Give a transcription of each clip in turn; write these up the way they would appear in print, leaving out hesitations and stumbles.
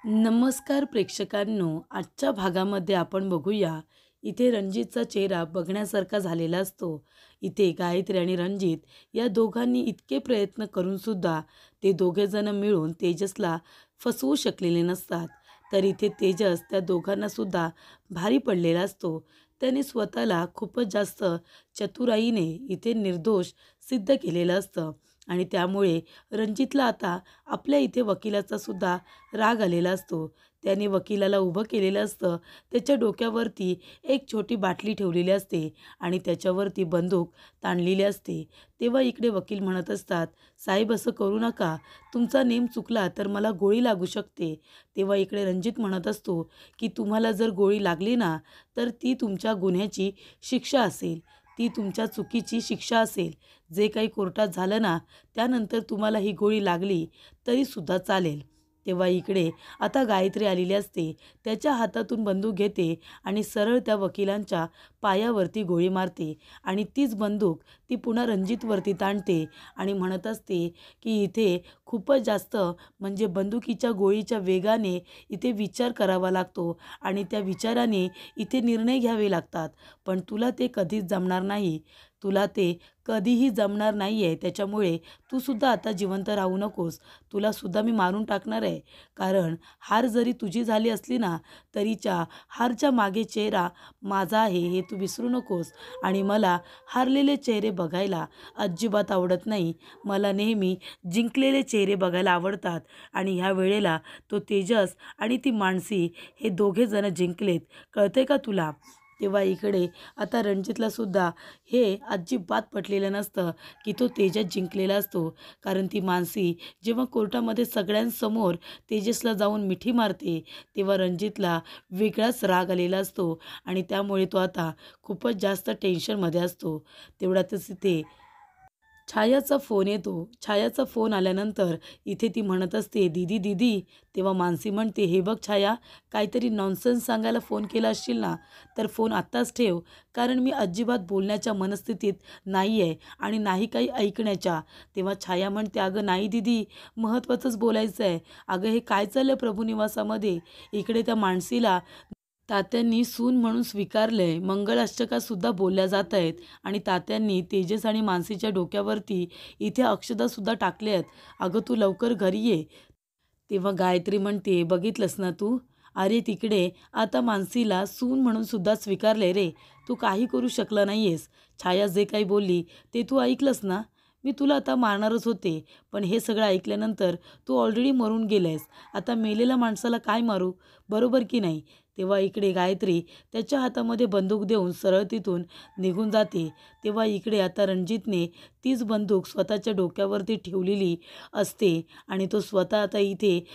नमस्कार प्रेक्षकांनो, आजच्या भागामध्ये आपण बघूया. इथे रणजितचा चेहरा बघण्यासारखा झालेला असतो. इथे गायत्री आणि रणजित या दोघांनी इतके प्रयत्न करून सुद्धा ते दोघे जण मिळून तेजसला फसवू शकलेले नसतात. तर इथे तेजस त्या दोघांना सुद्धा भारी पडलेला असतो. त्याने स्वतःला खूपच जास्त चतुराईने इथे निर्दोष सिद्ध केलेलं असतं आणि त्यामुळे रणजितला आता आपल्या इथे वकिलाचा सुद्धा राग आलेला असतो. त्याने वकिलाला उभं केलेलं असतं. त्याच्या डोक्यावरती एक छोटी बाटली ठेवलेली असते आणि त्याच्यावरती बंदूक ताणलेली असते. तेव्हा इकडे वकील म्हणत असतात, "साहेब असं करू नका. तुमचा नेम चुकला तर मला गोळी लागू शकते." तेव्हा इकडे रणजित म्हणत असतो, की "तुम्हाला जर गोळी लागली ना, तर ती तुमच्या गुन्ह्याची शिक्षा असेल. ती तुमच्या चुकीची शिक्षा असेल. जे काही कोर्टात झालं ना, त्यानंतर तुम्हाला ही गोळी लागली तरीसुद्धा चालेल." तेव्हा इकडे आता गायत्री आलेली असते. त्याच्या हातातून बंदूक घेते आणि सरळ त्या वकिलांच्या पायावरती गोळी मारते आणि तीच बंदूक ती पुन्हा रणजितवरती ताणते आणि म्हणत असते, की इथे खूपच जास्त म्हणजे बंदुकीच्या गोळीच्या वेगाने इथे विचार करावा लागतो आणि त्या विचाराने इथे निर्णय घ्यावे लागतात. पण तुला ते कधीच जमणार नाही. तुला ते कधीही जमणार नाही आहे. त्याच्यामुळे तू सुद्धा आता जिवंत राहू नकोस. तुला सुद्धा मी मारून टाकणार आहे. कारण हार जरी तुझी झाली असली ना, तरीच्या हारच्या मागे चेहरा माझा आहे हे तू विसरू नकोस. आणि मला हारलेले चेहरे बघायला अजिबात आवडत नाही. मला नेहमी जिंकलेले चेहरे बघायला आवडतात. आणि ह्या वेळेला तो तेजस आणि ती मानसी हे दोघे जण जिंकलेत. कळते का तुला? तेव्हा इकडे आता रणजितला सुद्धा हे अजिबात पटलेलं नसतं, की तो तेजस जिंकलेला असतो. कारण ती मानसी जेव्हा कोर्टामध्ये सगळ्यांसमोर तेजसला जाऊन मिठी मारते, तेव्हा रणजितला वेगळाच राग आलेला असतो आणि त्यामुळे तो आता खूपच जास्त टेन्शनमध्ये असतो. तेवढ्यातच इथे छायाचा फोन येतो. छायाचा फोन आल्यानंतर इथे ती म्हणत असते, "दीदी दीदी." तेव्हा मानसी म्हणते, "हे बघ छाया, काहीतरी नॉनसेन्स सांगायला फोन केला असशील ना, तर फोन आत्ताच ठेव. कारण मी अजिबात बोलण्याच्या मनस्थितीत नाही आहे आणि नाही काही ऐकण्याच्या." तेव्हा छाया म्हणते, "अगं नाही दीदी, महत्त्वाचंच बोलायचं आहे. अगं हे काय चाललं प्रभुनिवासामध्ये? इकडे त्या मानसीला तात्यांनी सून म्हणून स्वीकारलंय. मंगलाष्टकासुद्धा बोलल्या जात आहेत आणि तात्यांनी तेजस आणि मानसीच्या डोक्यावरती इथे अक्षतासुद्धा टाकले आहेत. अगं तू लवकर घरी ये." तेव्हा गायत्री म्हणते, "बघितलंस ना तू? अरे तिकडे आता मानसीला सून म्हणून सुद्धा स्वीकारले रे. तू काही करू शकला नाही आहेस. छाया जे काही बोलली ते तू ऐकलंस ना? मी तुला आता मारणारच होते. पण हे सगळं ऐकल्यानंतर तू ऑलरेडी मरून गेलायस. आता मेलेल्या माणसाला काय मारू? बरोबर की नाही?" तेव्हा इकडे गायत्री त्याच्या हातामध्ये बंदूक देऊन सरळ तिथून निघून जाते. तेव्हा इकडे आता रणजितने तीच बंदूक स्वतःच्या डोक्यावरती ठेवलेली असते आणि तो स्वतः आता इथे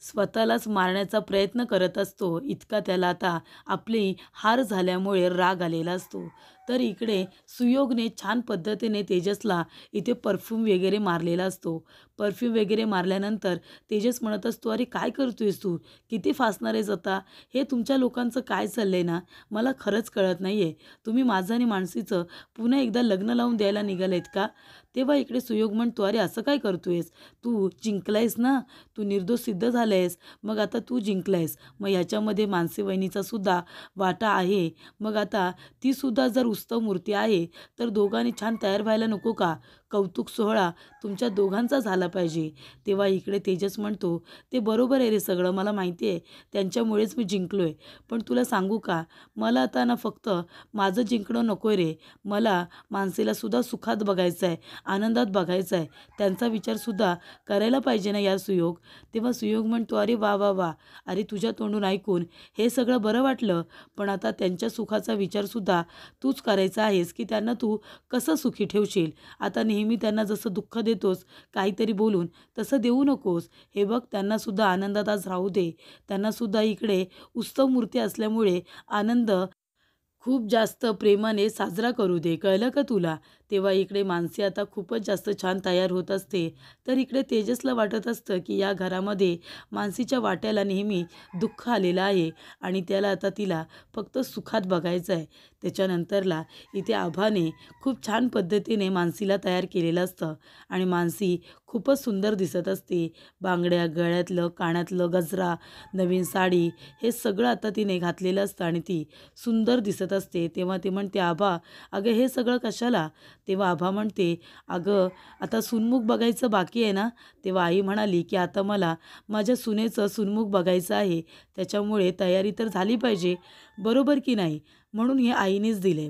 स्वतःलाच मारण्याचा प्रयत्न करत असतो. इतका त्याला आता आपली हार झाल्यामुळे राग आलेला असतो. तर इकडे सुयोगने छान पद्धतीने तेजसला इथे परफ्यूम वगैरे मारलेला असतो. परफ्यूम वगैरे मारल्यानंतर तेजस म्हणत असतो, "अरे काय करतोयस तू? किती फासणार आहेस आता? हे तुमच्या लोकांचं काय चाललंय ना? मला खरंच कळत नाही आहे. तुम्ही माझं आणि मानसीचं पुन्हा एकदा लग्न लावून द्यायला निघालेत का?" तेव्हा इकडे सुयोग म्हणतो, "अरे असं काय करतोयस? तू जिंकलायस ना? तू निर्दोष सिद्ध झालायस. मग आता तू जिंकलायस. मग ह्याच्यामध्ये मानसी वहिनीचा सुद्धा वाटा आहे. मग आता ती सुद्धा जर उत्सव मूर्ती आहे, तर दोघांनी छान तयार व्हायला नको का? कौतुक सोहळा तुमच्या दोघांचा झाला पाहिजे." तेव्हा इकडे तेजस म्हणतो, "ते बरोबर आहे रे सगळं, मला माहिती आहे. त्यांच्यामुळेच मी जिंकलोय. पण तुला सांगू का? मला आता ना फक्त माझं जिंकणं नको आहे रे. मला मानसीला सुद्धा सुखात बघायचं आहे, आनंदात बघायचं आहे. त्यांचा विचारसुद्धा करायला पाहिजे ना यार सुयोग." तेव्हा सुयोग म्हणतो, "अरे वा वा वा, अरे तुझ्या तोंडून ऐकून हे सगळं बरं वाटलं. पण आता त्यांच्या सुखाचा विचारसुद्धा तूच करायचा आहेस, की त्यांना तू कसं सुखी ठेवशील. आता नेहमी त्यांना जसं दुःख देतोस काहीतरी बोलून, तसं देऊ नकोस. हे बघ त्यांनासुद्धा आनंदात आज राहू दे. त्यांनासुद्धा इकडे उत्सव मूर्ती असल्यामुळे आनंद खूप जास्त प्रेमाने साजरा करू दे. कळलं का तुला?" तेव्हा इकडे मानसी आता खूपच जास्त छान तयार होत असते. तर इकडे तेजसला वाटत असतं की या घरामध्ये मानसीच्या वाट्याला नेहमी दुःख आलेलं आहे आणि त्याला आता तिला फक्त सुखात बघायचं आहे. त्याच्यानंतरला इथे आभाने खूप छान पद्धतीने मानसीला तयार केलेलं असतं आणि मानसी खूपच सुंदर दिसत असते. बांगड्या, गळ्यातलं, कानातलं, गजरा, नवीन साडी हे सगळं आता तिने घातलेलं असतं आणि ती सुंदर दिसत असते. तेव्हा ती म्हणते, "आभा, अगं हे सगळं कशाला?" तेव्हा आभा म्हणते, "अगं आता सुनमुख बघायचं बाकी आहे ना." तेव्हा आई म्हणाली की आता मला माझ्या सुनेचं सुनमुख बघायचं आहे, त्याच्यामुळे तयारी तर झाली पाहिजे, बरोबर की नाही? म्हणून हे आईनेच दिले.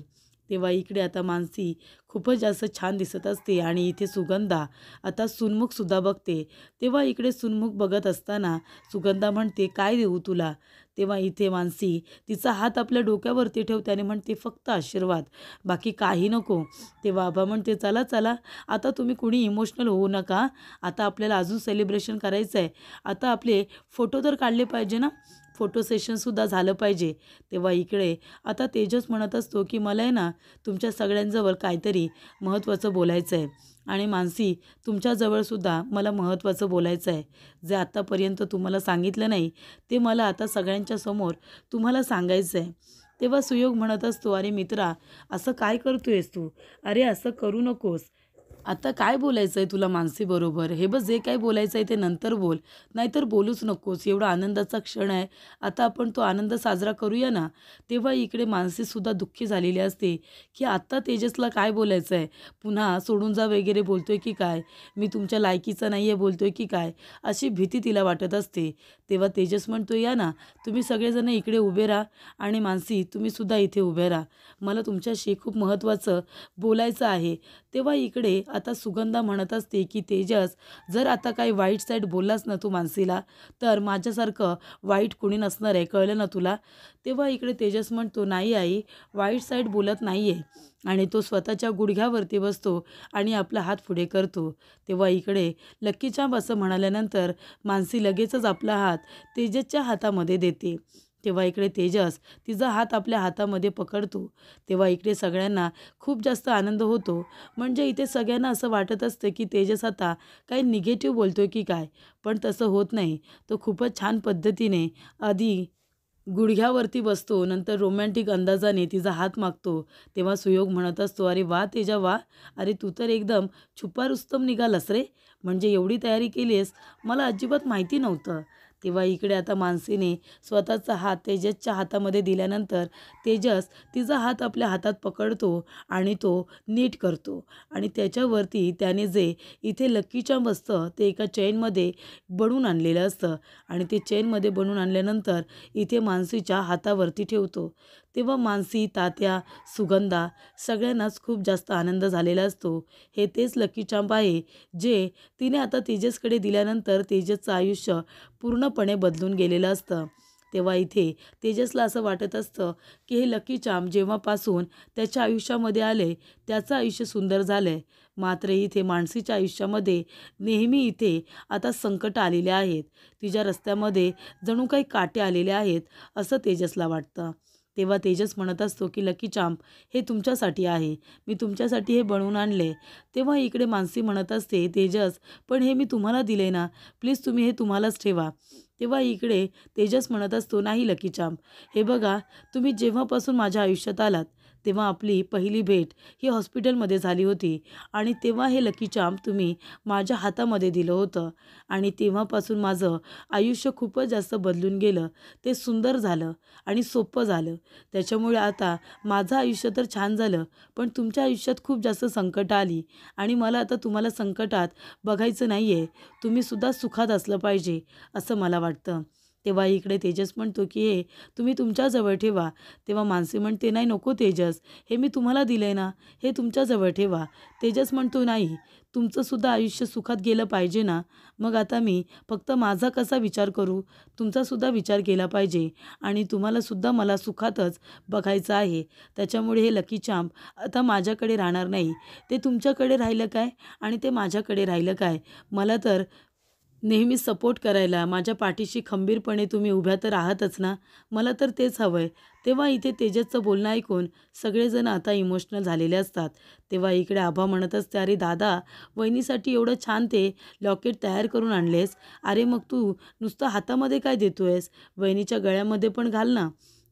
तेव्हा इकडे आता मानसी खूपच जास्त छान दिसत असते आणि इथे सुगंधा आता सुनमुखसुद्धा बघते. तेव्हा इकडे सुनमुख बघत असताना सुगंधा म्हणते, "काय देऊ तुला?" तेव्हा इथे मानसी तिचा हात आपल्या डोक्यावरती ठेवते आणि म्हणते, "फक्त आशीर्वाद, बाकी काही नको." तेव्हा आबा म्हणते, "चला चला, आता तुम्ही कुणी इमोशनल होऊ नका. आता आपल्याला अजून सेलिब्रेशन करायचं आहे. आता आपले फोटो तर काढले पाहिजे ना, फोटो सेशनसुद्धा झालं पाहिजे." तेव्हा इकडे आता तेजस म्हणत असतो की मला आहे ना तुमच्या सगळ्यांजवळ काहीतरी महत्त्वाचं बोलायचं आहे आणि मानसी तुमच्याजवळसुद्धा मला महत्त्वाचं बोलायचं आहे. जे आत्तापर्यंत तुम्हाला सांगितलं नाही ते मला आता सगळ्यांच्या समोर तुम्हाला सांगायचं आहे. तेव्हा सुयोग म्हणत असतो, "अरे मित्रा, असं काय करतोयस तू? अरे असं करू नकोस. आता काय बोलायचं आहे तुला मानसीबरोबर? हे बघ, जे काही बोलायचं आहे ते नंतर बोल, नाहीतर बोलूच नकोस. एवढा आनंदाचा क्षण आहे, आता आपण तो आनंद साजरा करूया ना." तेव्हा इकडे मानसीसुद्धा दुःखी झालेली असते की आत्ता तेजसला काय बोलायचं आहे? पुन्हा सोडून जा वगैरे बोलतोय की काय? मी तुमच्या लायकीचा नाही आहे बोलतोय की काय? अशी भीती तिला वाटत असते. तेव्हा तेजस म्हणतो, "या ना, तुम्ही सगळेजण इकडे उभे राहा आणि मानसी तुम्हीसुद्धा इथे उभे राहा. मला तुमच्याशी खूप महत्त्वाचं बोलायचं आहे." तेव्हा इकडे आता सुगंधा म्हणत असते की तेजस, जर आता काही वाईट साईड बोललास ना तू मानसीला, तर माझ्यासारखं वाईट कुणी नसणार आहे, कळलं ना तुला? तेव्हा इकडे तेजस म्हणतो, "नाही आई, वाईट साईड बोलत नाही आहे." आणि तो स्वतःच्या गुडघ्यावरती बसतो आणि आपला हात पुढे करतो. तेव्हा इकडे लक्की चांब असं म्हणाल्यानंतर मानसी लगेचच आपला हात तेजसच्या हातामध्ये देते. तेव्हा इकडे तेजस तिचा हात आपल्या हातामध्ये पकडतो. तेव्हा इकडे सगळ्यांना खूप जास्त आनंद होतो. म्हणजे इथे सगळ्यांना असं वाटत असतं की तेजस आता काही निगेटिव्ह बोलतोय की काय, पण तसं होत नाही. तो खूपच छान पद्धतीने आधी गुडघ्यावरती बसतो, नंतर रोमॅन्टिक अंदाजाने तिचा हात मागतो. तेव्हा सुयोग म्हणत असतो, "अरे वा तेजा वा, अरे तू तर एकदम छुपा रुस्तम निघालास रे, म्हणजे एवढी तयारी केली आहेस, मला अजिबात माहिती नव्हतं." तेव्हा इकडे आता मानसीने स्वतःचा हात तेजसच्या हातामध्ये दिल्यानंतर तेजस तिचा हात आपल्या हातात पकडतो आणि तो नीट करतो आणि त्याच्यावरती त्याने जे इथे लक्की चार्म असतं ते एका चेनमध्ये बनवून आणलेलं असतं आणि ते चेनमध्ये बनवून आणल्यानंतर इथे मानसीच्या हातावरती ठेवतो. तेव्हा मानसी, तात्या, सुगंधा सगळ्यांनाच खूप जास्त आनंद झालेला असतो. हे तेच लकी चार्म आहे जे तिने आता तेजसकडे दिल्यानंतर तेजसचं आयुष्य पूर्णपणे बदलून गेलेलं असतं. तेव्हा इथे तेजसला असं वाटत असतं की हे लकी चार्म जेव्हापासून त्याच्या आयुष्यामध्ये आले त्याचं आयुष्य सुंदर झालं आहे. मात्र इथे मानसीच्या आयुष्यामध्ये नेहमी इथे आता संकट आलेले आहेत. तिच्या रस्त्यामध्ये जणू काही काटे आलेले आहेत असं तेजसला वाटतं. तेव्हा तेजस म्हणत असतो की लकी चार्म हे तुमच्यासाठी आहे, मी तुमच्यासाठी हे बनवून आणले. तेव्हा इकडे मानसी म्हणत असते, "तेजस, पण हे मी तुम्हाला दिले ना, प्लीज तुम्ही हे तुम्हालाच ठेवा." तेव्हा इकडे तेजस म्हणत असतो, "नाही लकी चार्म, हे बघा, तुम्ही जेव्हापासून माझ्या आयुष्यात आलात तेव्हा आपली पहिली भेट ही हॉस्पिटलमध्ये झाली होती आणि तेव्हा हे लकी चार्म तुम्ही माझ्या हातामध्ये दिलं होतं आणि तेव्हापासून माझं आयुष्य खूपच जास्त बदलून गेलं. ते सुंदर झालं आणि सोपं झालं. त्याच्यामुळे आता माझं आयुष्य तर छान झालं, पण तुमच्या आयुष्यात खूप जास्त संकटं आली आणि मला आता तुम्हाला संकटात बघायचं नाही आहे. तुम्हीसुद्धा सुखात असलं पाहिजे असं मला वाटतं." तेव्हा इकडे तेजस म्हणतो की हे तुम्ही तुमच्याजवळ ठेवा. तेव्हा मानसी म्हणते, "नाही नको तेजस, हे मी तुम्हाला दिलं आहे ना, हे तुमच्याजवळ ठेवा." तेजस म्हणतो, "नाही, तुमचंसुद्धा आयुष्य सुखात गेलं पाहिजे ना, मग आता मी फक्त माझा कसा विचार करू, तुमचासुद्धा विचार केला पाहिजे आणि तुम्हालासुद्धा मला सुखातच बघायचं आहे. त्याच्यामुळे हे लकी चार्म आता माझ्याकडे राहणार नाही. ते तुमच्याकडे राहिलं काय आणि ते माझ्याकडे राहिलं काय? मला तर नेहमी सपोर्ट करायला, माझ्या पाठीशी खंबीरपणे तुम्ही उभ्या तर आहातच ना? मला तर तेच हवंय." तेव्हा इथे तेजसचं बोलणं ऐकून सगळेजण आता इमोशनल झालेले असतात. तेव्हा इकडे आभा म्हणत असते, "अरे दादा, वहिनीसाठी एवढं छान ते लॉकेट तयार करून आणलेस. अरे मग तू नुसतं हातामध्ये काय देतोयस? वहिनीच्या गळ्यामध्ये पण घाल ना."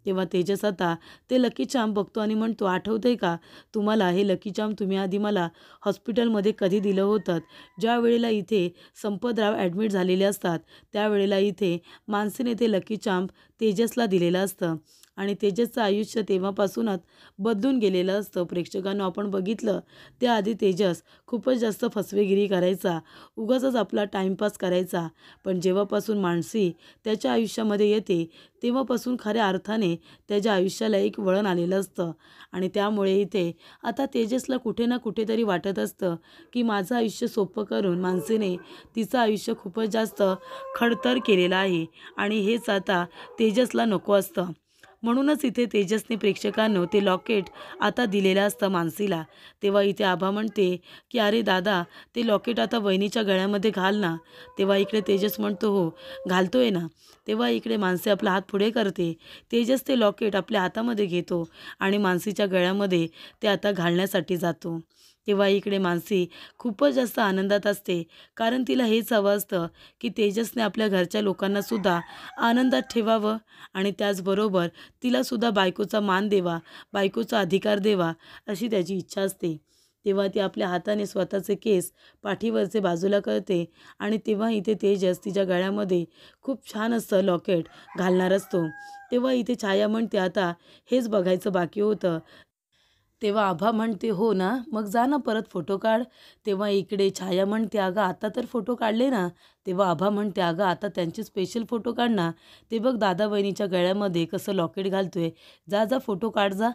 तेव्हा तेजस आता ते लकी चार्म बघतो आणि म्हणतो, "आठवतंय का तुम्हाला हे लकी चार्म तुम्ही आधी मला हॉस्पिटलमध्ये कधी दिलं होतं? ज्यावेळेला इथे संपतराव ॲडमिट झालेले असतात, त्यावेळेला इथे मानसीने ते लकी चार्म तेजसला दिलेलं असतं आणि तेजसचं आयुष्य तेव्हापासूनच बदलून गेलेलं असतं." प्रेक्षकांनो, आपण बघितलं त्याआधी तेजस खूपच जास्त फसवेगिरी करायचा, उगाचच आपला टाईमपास करायचा. पण जेव्हापासून मानसी त्याच्या आयुष्यामध्ये येते, तेव्हापासून खऱ्या अर्थाने त्याच्या आयुष्याला एक वळण आलेलं असतं आणि त्यामुळे इथे आता तेजसला कुठे ना कुठेतरी वाटत असतं की माझं आयुष्य सोपं करून मानसीने तिचं आयुष्य खूपच जास्त खडतर केलेलं आहे आणि हेच आता तेजसला नको असतं. म्हणूनच इथे तेजसने प्रेक्षकांनो ते लॉकेट आता दिलेलं असतं मानसीला. तेव्हा इथे आभा म्हणते की "अरे दादा, ते लॉकेट आता वहिनीच्या गळ्यामध्ये घाल ना." तेव्हा इकडे तेजस म्हणतो, "हो, घालतोय ना." तेव्हा इकडे मानसी आपला हात पुढे करते. तेजस ते लॉकेट आपल्या हातामध्ये घेतो आणि मानसीच्या गळ्यामध्ये ते आता घालण्यासाठी जातो. तेव्हा इकडे मानसी खूपच जास्त आनंदात असते, कारण तिला हेच हवं असतं की तेजसने आपल्या घरच्या लोकांनासुद्धा आनंदात ठेवावं आणि त्याचबरोबर तिलासुद्धा बायकोचा मान देवा, बायकोचा अधिकार देवा, अशी त्याची इच्छा असते. तेव्हा ती आपल्या हाताने स्वतःचे केस पाठीवरचे बाजूला करते आणि तेव्हा इथे तेजस तिच्या गळ्यामध्ये खूप छान असं लॉकेट घालणार असतो. तेव्हा इथे छाया म्हणते, "आता हेच बघायचं बाकी होतं." तेव्हा आभा म्हणते, "हो ना, मग जा ना परत फोटो काढ." तेव्हा इकडे छाया म्हणते, "अगं आता तर फोटो काढले ना." तेव्हा आभा म्हणते, "अगं आता त्यांचे स्पेशल फोटो काढ ना. ते बघ दादा वहिनीच्या गळ्यामध्ये कसं लॉकेट घालतोय. जा जा फोटो काढ जा."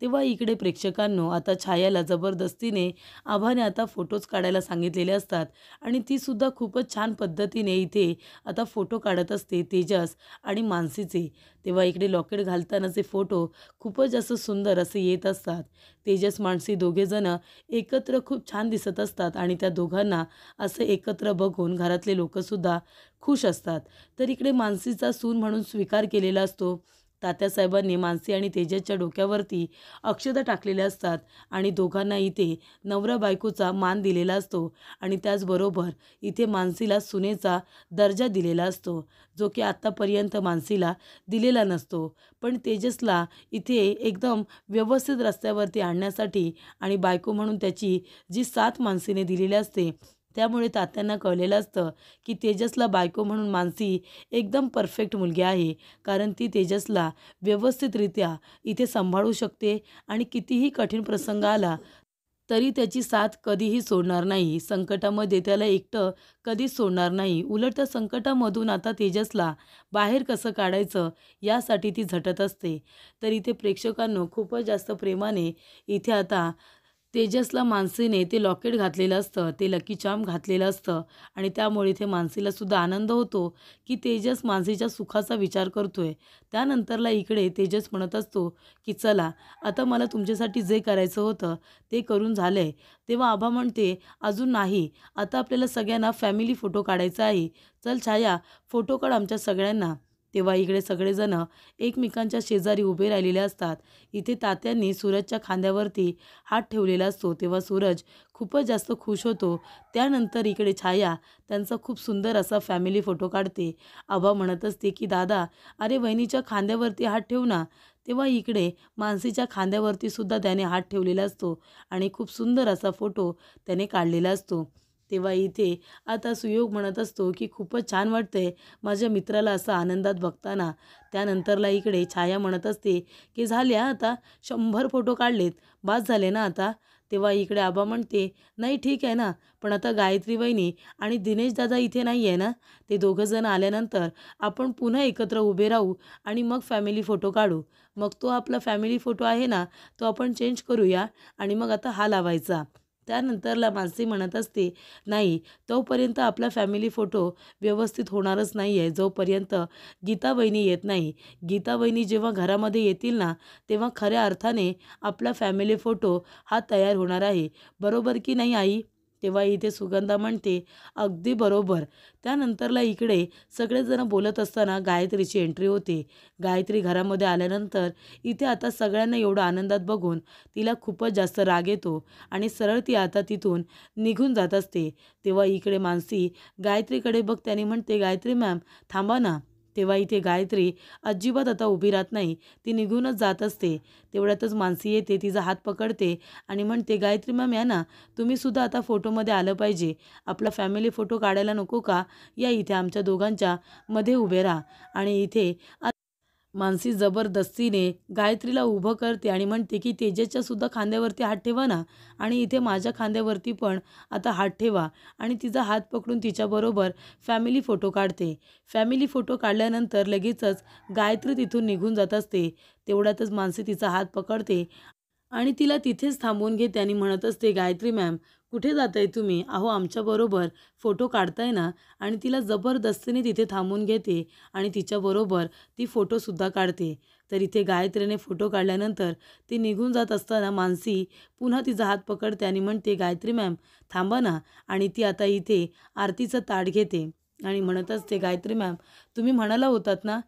तेव्हा इकडे प्रेक्षकांनो आता छायाला जबरदस्तीने आभाने आता फोटोज काढायला सांगितलेले असतात आणि तीसुद्धा खूपच छान पद्धतीने इथे आता फोटो काढत असते तेजस आणि मानसीचे. तेव्हा इकडे लॉकेट घालतानाचे फोटो खूपच जास्त सुंदर असे येत असतात. तेजस मानसी दोघेजणं एकत्र खूप छान दिसत असतात आणि त्या दोघांना असं एकत्र बघून घरातले लोकंसुद्धा खुश असतात. तर इकडे मानसीचा सून म्हणून स्वीकार केलेला असतो. तात्यासाहेबांनी मानसी आणि तेजसच्या डोक्यावरती अक्षता टाकलेल्या असतात आणि दोघांना इथे नवरा बायकोचा मान दिलेला असतो आणि त्याचबरोबर इथे मानसीला सुनेचा दर्जा दिलेला असतो, जो की आत्तापर्यंत मानसीला दिलेला नसतो. पण तेजसला इथे एकदम व्यवस्थित रस्त्यावरती आणण्यासाठी आणि बायको म्हणून त्याची जी साथ मानसीने दिलेली असते, त्यामुळे तात्यांना कळलेलं असतं की तेजसला बायको म्हणून मानसी एकदम परफेक्ट मुलगी आहे. कारण ती तेजसला व्यवस्थितरित्या इथे सांभाळू शकते आणि कितीही कठीण प्रसंग आला तरी त्याची साथ कधीही सोडणार नाही. संकटामध्ये त्याला एकटं कधीच सोडणार नाही. उलट त्या संकटामधून आता तेजसला बाहेर कसं काढायचं यासाठी ती झटत असते. तर इथे प्रेक्षकांनो खूपच जास्त प्रेमाने इथे आता तेजसला मानसीने ते लॉकेट घातलेलं असतं, ते लकी चार्म घातलेलं असतं आणि त्यामुळे इथे मानसीलासुद्धा आनंद होतो की तेजस मानसीच्या सुखाचा विचार करतोय. त्यानंतरला इकडे तेजस म्हणत असतो की "चला, आता मला तुमच्यासाठी जे करायचं होतं ते करून झालंय." तेव्हा आभा म्हणते, "अजून नाही, आता आपल्याला सगळ्यांना फॅमिली फोटो काढायचा आहे. चल छाया, फोटो काढ आमच्या सगळ्यांना." तेव्हा इकडे सगळेजण एकमेकांच्या शेजारी उभे राहिलेले असतात. इथे तात्यांनी सूरजच्या खांद्यावरती हात ठेवलेला असतो. तेव्हा सूरज खूपच जास्त खुश होतो. त्यानंतर इकडे छाया त्यांचा खूप सुंदर असा फॅमिली फोटो काढते. आभा म्हणत असते की "दादा, अरे वहिनीच्या खांद्यावरती हात ठेव ना." तेव्हा इकडे मानसीच्या खांद्यावरती सुद्धा त्याने हात ठेवलेला असतो आणि खूप सुंदर असा फोटो त्याने काढलेला असतो. तेव्हा इथे आता सुयोग म्हणत असतो की "खूपच छान वाटतंय माझ्या मित्राला असं आनंदात बघताना." त्यानंतरला इकडे छाया म्हणत असते की "झाले आता 100 फोटो काढलेत, बास झाले ना आता." तेव्हा इकडे आबा म्हणते, "नाही ठीक आहे ना, पण आता गायत्री वहिनी आणि दिनेश दादा इथे नाही आहे ना, ते दोघंजण आल्यानंतर आपण पुन्हा एकत्र उभे राहू आणि मग फॅमिली फोटो काढू. मग तो आपला फॅमिली फोटो आहे ना, तो आपण चेंज करूया आणि मग आता हा लावायचा." त्यानंतरला मानसी म्हणत असते, "नाही, तोपर्यंत आपला फॅमिली फोटो व्यवस्थित होणारच नाही आहे, जोपर्यंत गीता वहिनी येत नाही. गीता वहिनी जेव्हा घरामध्ये येतील ना, तेव्हा खऱ्या अर्थाने आपला फॅमिली फोटो हा तयार होणार आहे. बरोबर की नाही आई?" तेव्हा इथे सुगंधा म्हणते, अगदी बरोबर. त्यानंतरला इकडे सगळेजण बोलत असताना गायत्रीची एंट्री होते. गायत्री घरामध्ये आल्यानंतर इथे आता सगळ्यांना एवढं आनंदात बघून तिला खूपच जास्त राग येतो आणि सरळ ती आता तिथून निघून जात असते. तेव्हा इकडे मानसी गायत्रीकडे बघते आणि म्हणते, गायत्री मॅम थांबा ना. तेव्हा इथे गायत्री अजिबात आता उभी राहत नाही, ती निघूनच जात असते. तेवढ्यातच मानसी येते, तिचा हात पकडते आणि म्हणते, गायत्री मॅम या ना, तुम्ही सुद्धा आता फोटोमध्ये आलं पाहिजे. आपला फॅमिली फोटो काढायला नको का? या इथे आमच्या दोघांच्या मध्ये उभे राहा. आणि इथे मानसी जबरदस्तीने गायत्रीला उभं करते आणि म्हणते की तेजसच्या सुद्धा खांद्यावरती हात ठेवा ना, आणि इथे माझ्या खांद्यावरती पण आता हात ठेवा. आणि तिचा हात पकडून तिच्याबरोबर फॅमिली फोटो काढते. फॅमिली फोटो काढल्यानंतर लगेचच गायत्री तिथून निघून जात असते. तेवढ्यातच मानसी तिचा हात पकडते आणि तिला तिथेच थांबवून घेते आणि म्हणत असते, गायत्री मॅम कुठे जाताय तुम्ही? अहो आमच्याबरोबर फोटो काढताय ना. आणि तिला जबरदस्तीने तिथे थांबवून घेते आणि तिच्याबरोबर ती फोटोसुद्धा काढते. तर इथे गायत्रीने फोटो काढल्यानंतर ती निघून जात असताना मानसी पुन्हा तिचा हात पकडते आणि म्हणते, गायत्री मॅम थांबा ना. आणि ती आता इथे आरतीचं ताट घेते आणि म्हणत असते, गायत्री मॅम तुम्ही म्हणाला होतात ना,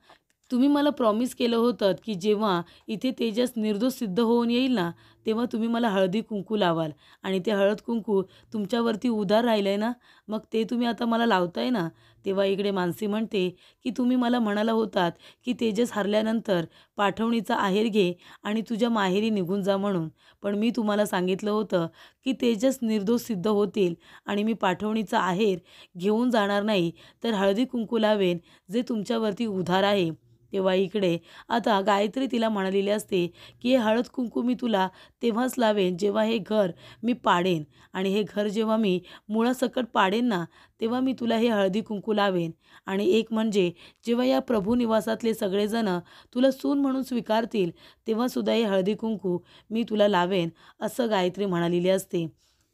तुम्ही मला प्रॉमिस केलं होतं की जेव्हा इथे तेजस निर्दोष सिद्ध होऊन येईल ना, तेव्हा तुम्ही मला हळदी कुंकू लावाल. आणि ते हळद कुंकू तुमच्यावरती उधार राहिलं आहे ना, मग ते तुम्ही आता मला लावताय ना. तेव्हा इकडे मानसी म्हणते की तुम्ही मला म्हणाला होतात की तेजस हरल्यानंतर पाठवणीचा आहेर घे आणि तुझ्या माहेरी निघून जा म्हणून. पण मी तुम्हाला सांगितलं होतं की तेजस निर्दोष सिद्ध होतील आणि मी पाठवणीचा आहेर घेऊन जाणार नाही, तर हळदी कुंकू लावेन जे तुमच्यावरती उधार आहे. तेव्हा इकडे आता गायत्री तिला म्हणालेली असते की हे हळद कुंकू मी तुला तेव्हाच लावेन जेव्हा हे घर मी पाडेन. आणि हे घर जेव्हा मी मुळासकट पाडेन ना, तेव्हा मी तुला हे हळदी कुंकू लावेन. आणि एक म्हणजे जेव्हा या प्रभू निवासातले सगळेजण तुला सून म्हणून स्वीकारतील, तेव्हासुद्धा हे हळदी कुंकू मी तुला लावेन, असं गायत्री म्हणालेली असते.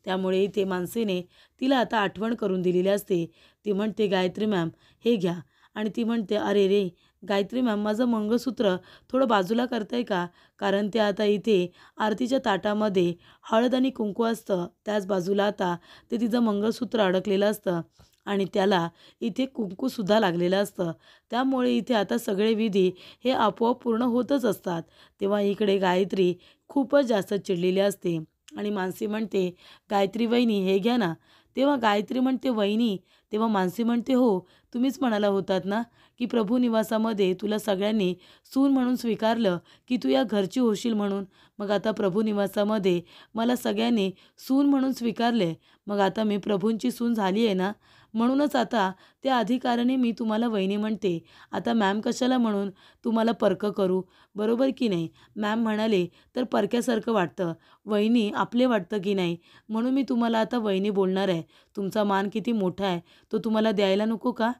त्यामुळे इथे मानसीने तिला आता आठवण करून दिलेली असते. ती म्हणते, गायत्री मॅम हे घ्या. आणि ती म्हणते, अरे रे गायत्री मॅम माझं मंगळसूत्र थोडं बाजूला करताय का? कारण ते आता इथे आरतीच्या ताटामध्ये हळद आणि कुंकू असतं, त्याच बाजूला आता ते तिचं मंगळसूत्र अडकलेलं असतं आणि त्याला इथे कुंकूसुद्धा लागलेलं असतं. त्यामुळे इथे आता सगळे विधी हे आपोआप पूर्ण होतच असतात. तेव्हा इकडे गायत्री खूपच जास्त चिडलेली असते आणि मानसी म्हणते, गायत्री वहिनी हे घ्या ना. तेव्हा गायत्री म्हणते, वहिनी. तेव्हा मानसी म्हणते, हो तुम्हीच म्हणाला होतात ना की प्रभू निवासामध्ये तुला सगळ्यांनी सून म्हणून स्वीकारलं की तू या घरची होशील म्हणून. मग आता प्रभू निवासामध्ये मला सगळ्यांनी सून म्हणून स्वीकारले, मग आता मी प्रभूंची सून झाली आहे ना. म्हणूनच आता त्या अधिकाराने मी तुम्हाला वहिनी म्हणते. आता मॅम कशाला म्हणून तुम्हाला परकं करू, बरोबर की नाही? मॅम म्हणाले तर परक्यासारखं वाटतं, वहिनी आपले वाटतं की नाही? म्हणून मी तुम्हाला आता वहिनी बोलणार आहे. तुमचा मान किती मोठा आहे तो तुम्हाला द्यायला नको का?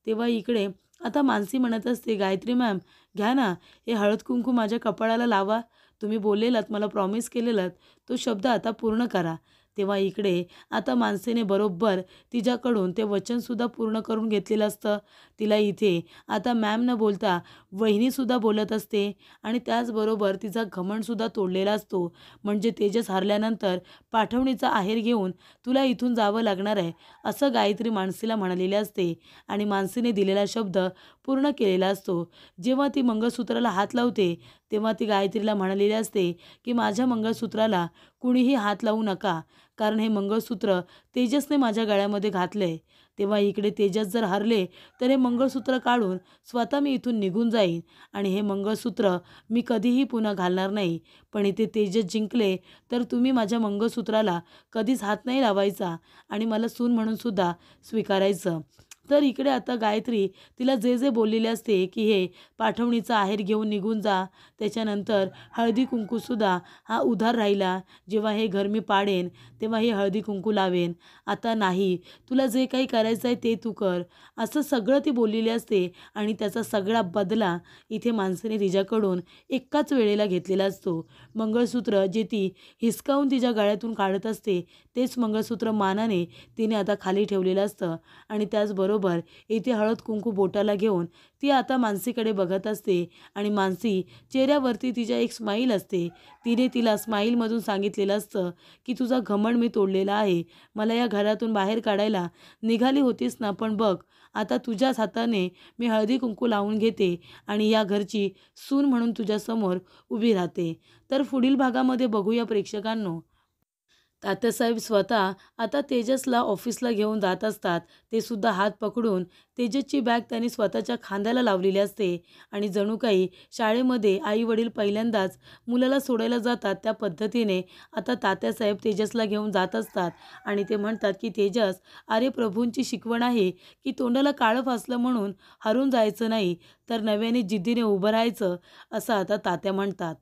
तेव्हा इकडे आता मानसी म्हणत असते, गायत्री मॅम घ्या ना, हे हळद कुंकू माझ्या कपाळाला लावा. तुम्ही बोललेलात, मला प्रॉमिस केलेलात, तो शब्द आता पूर्ण करा. तेव्हा इकडे आता मानसीने बरोबर तिच्याकडून ते वचनसुद्धा पूर्ण करून घेतलेलं असतं. तिला इथे आता मॅम न बोलता वहिनीसुद्धा बोलत असते आणि त्याचबरोबर तिचा घमंडसुद्धा तोडलेला असतो. म्हणजे तेजस हरल्यानंतर पाठवणीचा आहेर घेऊन तुला इथून जावं लागणार आहे, असं गायत्री मानसीला म्हणालेली असते आणि मानसीने दिलेला शब्द पूर्ण केलेला असतो. जेव्हा ती मंगळसूत्राला हात लावते तेव्हा ती गायत्रीला म्हणालेली असते की माझ्या मंगळसूत्राला कुणीही हात लावू नका, कारण हे मंगळसूत्र तेजसने माझ्या गळ्यामध्ये घातले. तेव्हा इकडे तेजस जर हरले तर हे मंगळसूत्र काढून स्वतः मी इथून निघून जाईन आणि हे मंगळसूत्र मी कधीही पुन्हा घालणार नाही. पण इथे तेजस जिंकले तर तुम्ही माझ्या मंगळसूत्राला कधीच हात नाही लावायचा आणि मला सून म्हणून सुद्धा स्वीकारायचं. तर इकडे आता गायत्री तिला जे जे बोललेले असते की हे पाठवणीचा आहेर घेऊन निघून जा, त्याच्यानंतर हळदी कुंकूसुद्धा हा उधार राहिला, जेव्हा हे घर मी पाडेन तेव्हा हे हळदी कुंकू लावेन, आता नाही, तुला जे काही करायचं आहे ते तू कर, असं सगळं ती बोललेली असते. आणि त्याचा सगळा बदला इथे माणसाने तिच्याकडून एकाच वेळेला घेतलेला असतो. मंगळसूत्र जे ती हिसकावून तिच्या गळ्यातून काढत असते तेच मंगळसूत्र मानाने तिने आता खाली ठेवलेलं असतं आणि त्याचबरोबर बरोबर इथे हळद कुंकू बोटाला घेऊन ती आता मानसीकडे बघत असते आणि मानसी चेहऱ्यावरती तिच्या एक स्माईल असते. तिने तिला स्माईलमधून सांगितलेलं असतं की तुझा घमंड मी तोडलेला आहे. मला या घरातून बाहेर काढायला निघाली होतीस ना, पण बघ आता तुझ्याच हाताने मी हळदी कुंकू लावून घेते आणि या घरची सून म्हणून तुझ्यासमोर उभी राहते. तर पुढील भागामध्ये बघूया प्रेक्षकांनो. तात्यासाहेब स्वतः आता तेजसला ऑफिसला घेऊन जात असतात. ते सुद्धा हात पकडून तेजसची बॅग त्यांनी स्वतःच्या खांद्याला लावलेली असते आणि जणू काही शाळेमध्ये आई वडील पहिल्यांदाच मुलाला सोडायला जातात त्या पद्धतीने आता तात्यासाहेब तेजसला घेऊन जात असतात आणि ते म्हणतात की तेजस, अरे प्रभूंची शिकवण आहे की तोंडाला काळं फासलं म्हणून हरून जायचं नाही, तर नव्याने जिद्दीने उभं राहायचं, असं आता तात्या म्हणतात.